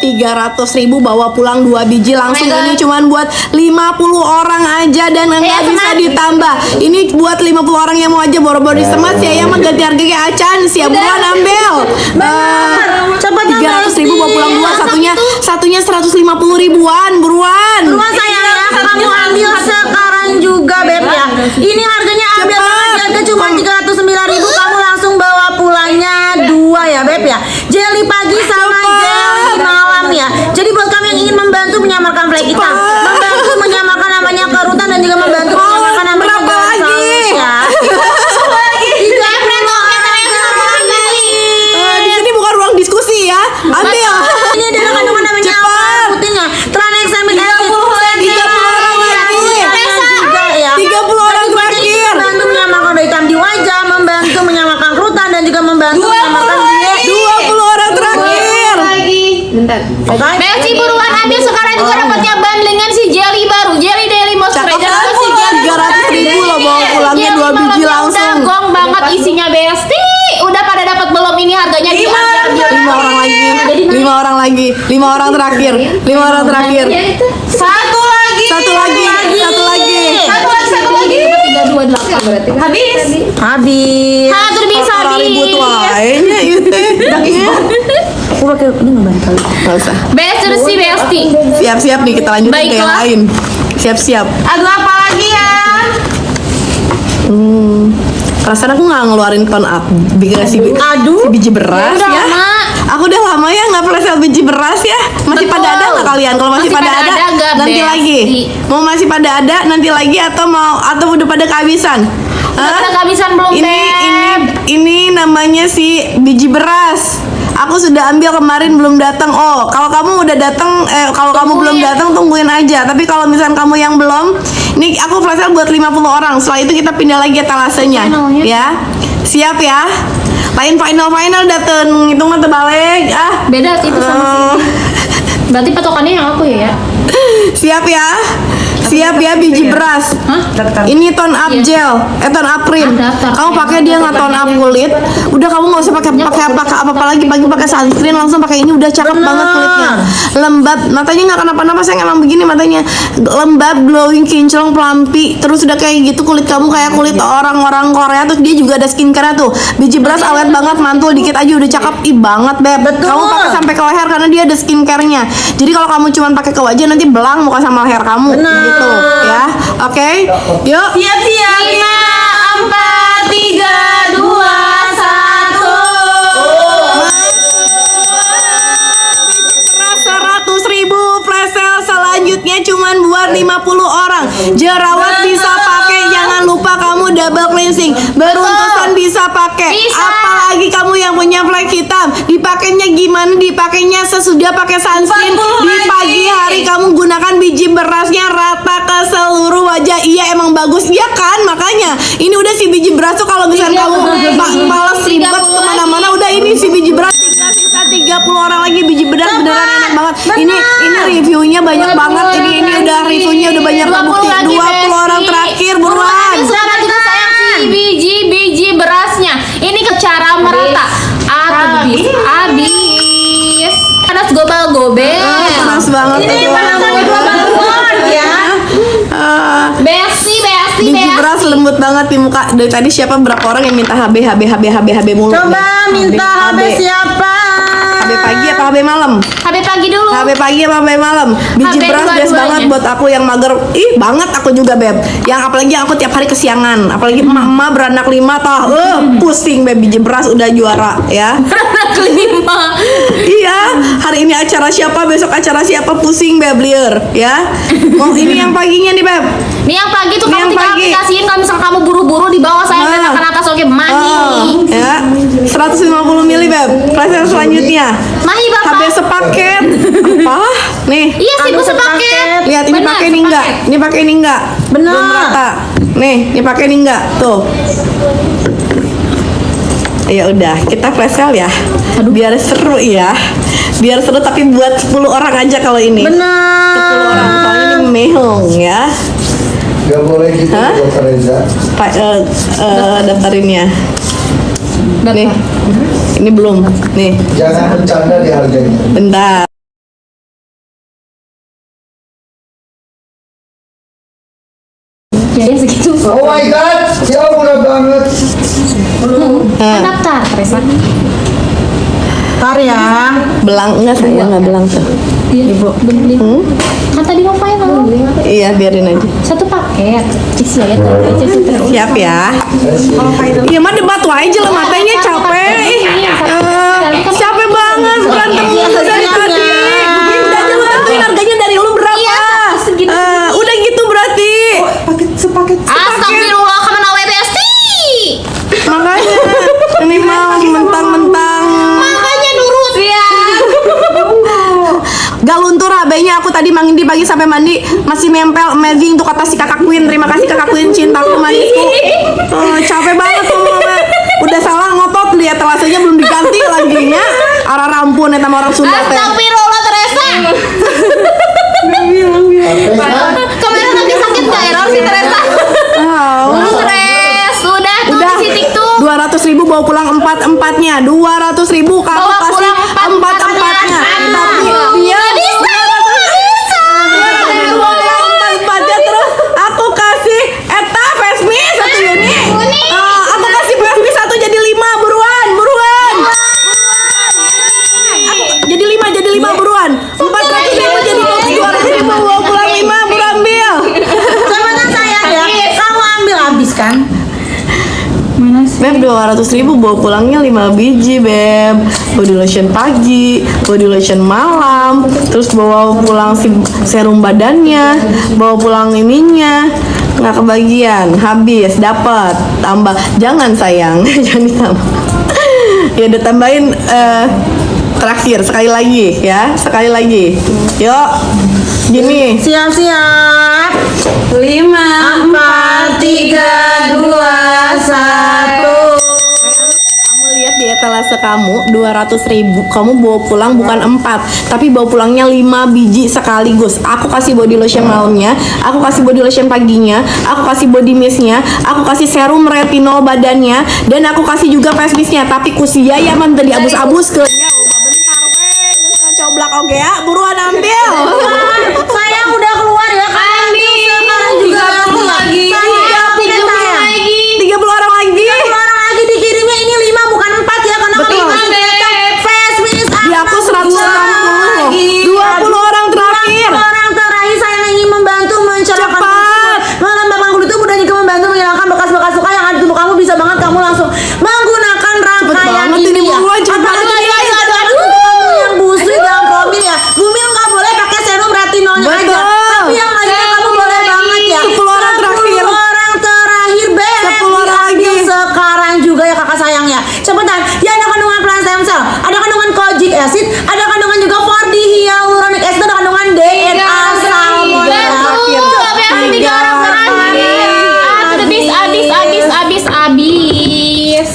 300.000 bawa pulang 2 biji langsung. Ini cuman buat 50 orang aja dan nggak bisa ditambah. Ini buat 50 orang yang mau aja boro-boro disemat ya, yang mengganti harga kayak acan sih ya, buruan ambil. 300.000 bawa pulang 2, satunya 150 ribuan, buruan. Buruan sayang ya, kamu ambil sekarang juga Beb ya. Ini harganya ambil harga cuma 309.000, kamu langsung bawa pulangnya 2 ya Beb ya. Jelly pagi sama jelly malam ya. Jadi buat kami yang ingin membantu menyamarkan flek hitam, membantu menyamarkan namanya kerutan dan juga membantu menyamarkan namanya garis halus ya. Di sini bukan ruang diskusi ya. Ambil. Ini adalah kandungan namanya alfa putihnya. Tranexamin acid. 30 orang terakhir. Membantu menyamarkan noda hitam di wajah, membantu menyamarkan kerutan dan juga membantu menyamarkan 20 orang terakhir. Bentar. Oke. Messi buruan ambil sekarang juga dapatnya bundlingan si jelly baru, jelly daily moisturizer apa si jelly 300.000 loh bawa pulangnya 2 biji langsung. Udah gong banget isinya Besti. Udah pada dapat belum ini harganya di 5 orang lagi. 5 orang lagi. 5 orang terakhir. 5 orang terakhir. Satu lagi. Satu lagi. 328 berarti. Habis. Satu bisa Orang ribut wainya itu. Aku pakai ini nggak bantal. Nggak usah. Besti. Siap-siap nih kita lanjutin ke yang Baiklah. lain. Siap-siap. Aduh apa lagi ya? Perasaan aku nggak ngeluarin ton up si biji beras Udah ya. lama. Aku udah lama ya nggak flash sale biji beras ya. Masih Betul. pada ada nggak kalian? Kalau masih pada ada, nggak, nanti Besti. lagi. Mau masih pada ada nanti lagi atau udah pada kehabisan? Udah Hah? pada kehabisan belum, Beb? Ini namanya si biji beras. Aku sudah ambil kemarin belum datang. Oh, kalau kamu udah datang, kalau kamu belum datang tungguin aja. Tapi kalau misalkan kamu yang belum, ini aku flash sale buat 50 orang. Setelah itu kita pindah lagi etalasenya, ya. Siap ya. Lain final dateng hitung mata balik. Beda itu sama sih. Berarti patokannya yang aku ya. Siap ya. Siap ya biji beras. Ini tone up gel, tone up cream. Kamu pakai dia nggak tone up kulit. Udah kamu nggak usah pakai apa lagi pagi pakai sunscreen, langsung pakai ini udah cakep banget kulitnya. Lembab, matanya nggak kenapa-napa, saya emang begini matanya. Lembab, glowing, kinclong, pelampi. Terus udah kayak gitu kulit kamu kayak kulit orang-orang Korea. Terus dia juga ada skincare tuh. Biji beras awet banget, mantul dikit aja udah cakep. Ih banget Beb. Kamu pakai sampai ke leher karena dia ada skincarenya. Jadi kalau kamu cuma pakai ke wajah nanti belang muka sama leher kamu. Gitu ya. Oke. Yuk. Siap-siap. 5, 4, 3, 2, 1. 100.000 flash sale selanjutnya cuman buat 50 orang. Jerawat bisa pakai, jangan lupa kamu double cleansing. Beruntusan bisa pakai. Apalagi kamu yang punya flek hitam, dipakainya gimana? Dipakainya sesudah pakai sunscreen. Di pagi hari kamu gunakan biji berasnya rata ke seluruh wajah. Iya emang bagus ya kan? Makanya ini udah si biji beras tuh kalau misalnya kamu malas ribet kemana-mana, udah ini si biji beras. Tinggal sisa 30 orang lagi biji beras, beneran enak banget. Ini reviewnya banyak banget. Ini udah reviewnya udah banyak terbukti. 20 orang terakhir buruan. Sekarang juga sayang si biji berasnya. Ini ke cara merata. Habis. Panas gobal-gobel. Panas banget. Ini panasannya 2 balon ya. Besti. Biji beras lembut banget di muka. Dari tadi siapa berapa orang yang minta HB mulu? Coba minta HB siapa? HB pagi apa HB malam? HB pagi dulu. HB pagi apa HB malam? Biji HB beras best dua-duanya. banget buat aku yang mager. Ih banget aku juga Beb. Yang apalagi aku tiap hari kesiangan. Apalagi emak-emak beranak 5 tah. Pusing Beb, biji beras udah juara ya. Kelima. Iya, hari ini acara siapa, besok acara siapa, pusing Beb liur ya. Mau ini yang paginya nih Beb. Nih yang pagi tuh Ini kamu yang tinggal pagi. aplikasiin kalau misal kamu buru-buru di bawah saya Nah. akan atas oke mahi. Ya, 150 mili Beb. Proses selanjutnya. Mahi Bapak. HB sepaket. Apa? Nih. Iya sih, bu sepaket. Lihat ini Benar, pakai ini enggak? sepaket. Ini pakai ini enggak? Benar. Belum rata. Nih, ini pakai ini enggak? Tuh. Ya udah, kita flash sale ya. Biar seru ya. Biar seru tapi buat 10 orang aja kalau ini. 10 Benar. orang. Soalnya ini mehong ya. Gak boleh gitu Dokter Reza. Pak daftarinnya. Nih. Ini belum. Nih. Jangan bercanda di harganya. Bentar. Oh my god, siapa murah banget. Daftar, Teresa. Ntar ya. Belang enggak saya nggak belang tuh. Ibu. Beli. Kan tadi mau final. Iya biarin aja. Satu paket. Isi ya, isi terus. Siap ya. Iya mah debat wae aja lah matanya capek. Capek banget berantem mulu dari tadi. Udah aja lu tentuin harganya dari lu berapa. Iya, segitu. Udah gitu berarti. Astagfirullah, kamu WBST. Makanya ini mau mentang-mentang Makanya nurut ya. gak luntur HB-nya. Aku tadi mandi pagi sampai mandi masih nempel. Amazing tuh kata si kakak Queen. Terima kasih kakak Queen, cintaku manisku. Capek banget tuh mama. Udah salah ngotot lihat telasanya belum diganti lagi nya. Arah rampun eta mah orang Sunda teh. Astagfirullah, Teresa. Kemarin lagi sakit gak error si Teresa? Stres, sudah tuh Udah di titik tuh. 200.000 bawa pulang 4-4-nya. 200.000 kamu Bawa kasih pulang 4-4-nya. Tapi dia empatnya terus aku kasih eta Vesmi satu unit. Aku kasih Vesmi satu jadi 5 buruan. Aku jadi 5 buruan. 400.000 jadi 200.000 bawa pulang 5 buruan ambil. Cepetan sayang ya. Kamu ambil habis kan? Beb 200.000 bawa pulangnya 5 biji beb. Body lotion pagi, body lotion malam, terus bawa pulang serum badannya, bawa pulang ininya. Nggak kebagian, habis, dapat, tambah. Jangan sayang, jangan ditambah. Ya udah tambahin terakhir sekali lagi ya, sekali lagi. Yuk, gini. Siap-siap. 5, 4, 3, 2, 1. Kamu lihat di etalase kamu 200.000, kamu bawa pulang bukan 4 tapi bawa pulangnya 5 biji sekaligus. Aku kasih body lotion malamnya, aku kasih body lotion paginya, aku kasih body mistnya, aku kasih serum retinol badannya, dan aku kasih juga face mistnya. Tapi kusia ya man tadi abus-abus ke ya bentar weh geus coblak oge ya, buruan ambil. Sayang udah keluar ya. Ambil sekarang juga lagi. Sayang, 30 orang lagi. orang lagi dikirimnya ini 5 bukan 4 ya karena Betul. face mist Di aku 160. 20 orang terakhir. orang terakhir saya ingin membantu mencerahkan Cepat. melembabkan kulit tubuh dan juga membantu menghilangkan bekas-bekas luka yang ada di tubuh kamu. Bisa banget kamu langsung menggunakan rangkaian banget ini, ini ya. buruan, cepet banget. Aduh, yang busui dalam promil ya. Gumil nggak boleh pakai serum retinolnya aja. Betul. Tapi yang lainnya kamu boleh banget ya. 10 orang terakhir. 10 orang terakhir, Beb. 10 orang lagi. Sekarang juga ya kakak sayang ya. Cepetan. Ya ada kandungan plant stem cell, ada kandungan kojic acid, ada kandungan juga 4D hyaluronic acid, ada kandungan DNA salmonella. Betul, 3 orang terakhir. Habis.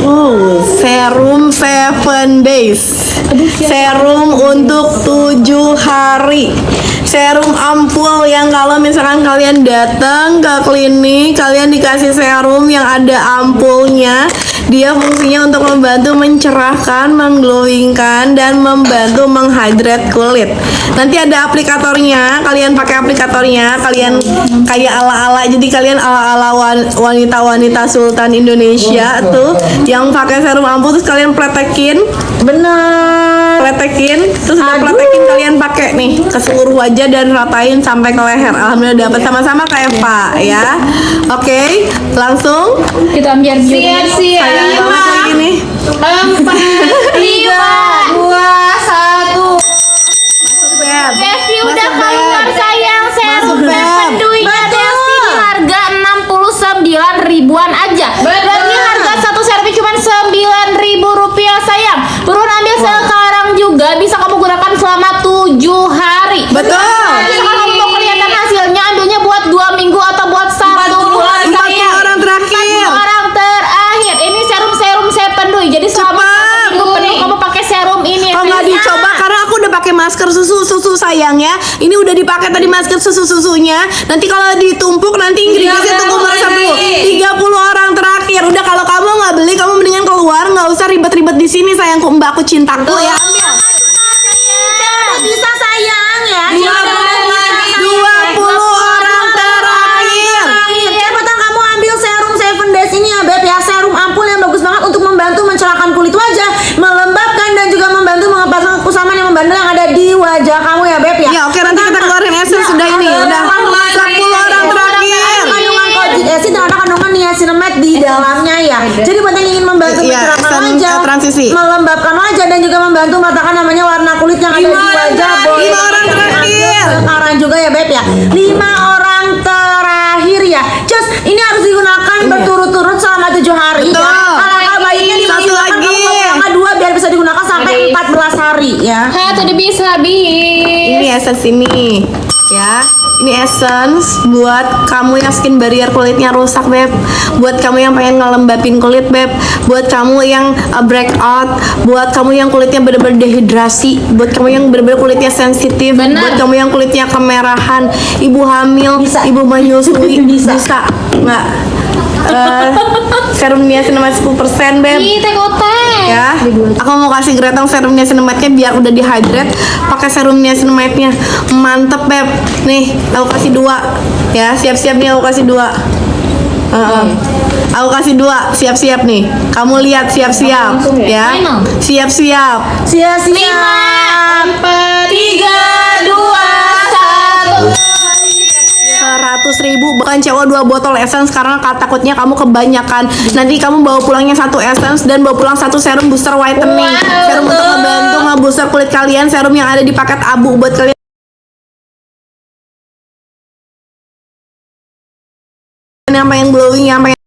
Oh, serum 7 days. Serum untuk 7 hari. Serum ampul yang kalau misalkan kalian datang ke klinik, kalian dikasih serum yang ada ampulnya. Dia fungsinya untuk membantu mencerahkan, mengglowingkan, dan membantu menghydrate kulit. Nanti ada aplikatornya, kalian pakai aplikatornya, kalian kayak ala-ala, jadi kalian ala-ala wanita-wanita sultan Indonesia tuh yang pakai serum ampul terus kalian pletekin, terus udah pletekin kalian pakai nih ke seluruh wajah dan ratain sampai ke leher. Alhamdulillah dapat sama-sama kayak Eva ya. Oke, langsung Kita ambil sayang banget lagi nih. 4, 3, 2, 1. Beb. Desi udah Masuk, keluar Beb. sayang. Serum Masuk, Beb. penduinya Desi di harga 69 ribuan aja. Berarti harga satu servis cuma 9.000 rupiah sayang. Buruan ambil sekarang juga, bisa kamu gunakan selama 7 hari. Betul. Bisa kamu mau kelihatan hasilnya, ambilnya buat 2 minggu atau buat 1 bulan 40 sayang. orang terakhir. 40 orang terakhir. Ini serum saya pendui. Jadi selama Cepat. 1 minggu penuh kamu pakai serum ini. Kalau nggak dicoba karena aku udah pakai masker susu sayang ya. Ini udah dipakai tadi masker susunya. Nanti kalau ditumpuk nanti ingredientsnya tunggu meresap dulu. 30 orang terakhir. Udah kalau kamu nggak beli, kamu mendingan keluar, nggak usah ribet-ribet di sini sayangku, mbakku cintaku ya. Ambil. Bisa sayang ya. 20 orang terakhir. Cepetan wajah kamu ya Beb ya. Ya oke, nanti kita keluarin essence sudah ini. Udah 10 orang terakhir. Kandungan kojic acid dan ada kandungan niacinamide di dalamnya ya. Jadi buat yang ingin membantu Iya, mencerahkan essence, wajah, transisi. melembabkan wajah dan juga membantu meratakan namanya warna kulit yang ada di wajah. Boleh 5 orang terakhir. sekarang juga ya Beb ya. 5 orang terakhir ya. Just ini harus digunakan berturut-turut selama 7 hari Betul. ya. Alangkah baiknya Satu digunakan lagi. kamu yang kedua biar bisa digunakan sampai 14 hari ya. Satu udah bisa habis. Ini essence ini ya. Ini essence buat kamu yang skin barrier kulitnya rusak, Beb. Buat kamu yang pengen ngelembapin kulit, Beb. Buat kamu yang breakout, buat kamu yang kulitnya bener-bener dehidrasi, buat kamu yang bener-bener kulitnya sensitif, Bener. buat kamu yang kulitnya kemerahan, ibu hamil, ibu menyusui, bisa. Nggak. Serum niacinamide 10%, Beb. Ih, teh. Ya, aku mau kasih Gretong serum niacinamide-nya biar udah dehydrate. Pakai serum niacinamide-nya, mantep Beb. Nih, aku kasih 2. Ya, siap-siap nih aku kasih 2. Aku kasih 2, siap-siap nih. Kamu lihat siap-siap, ya. Final. Siap-siap. Sia-sia. 3, 2, 1. 100.000 bahkan cewek 2 botol essence karena takutnya kamu kebanyakan. Nanti kamu bawa pulangnya 1 essence dan bawa pulang 1 serum booster whitening. Wow. Serum untuk ngebantu ngebooster kulit kalian, serum yang ada di paket abu buat kalian yang pengen glowing, yang pengen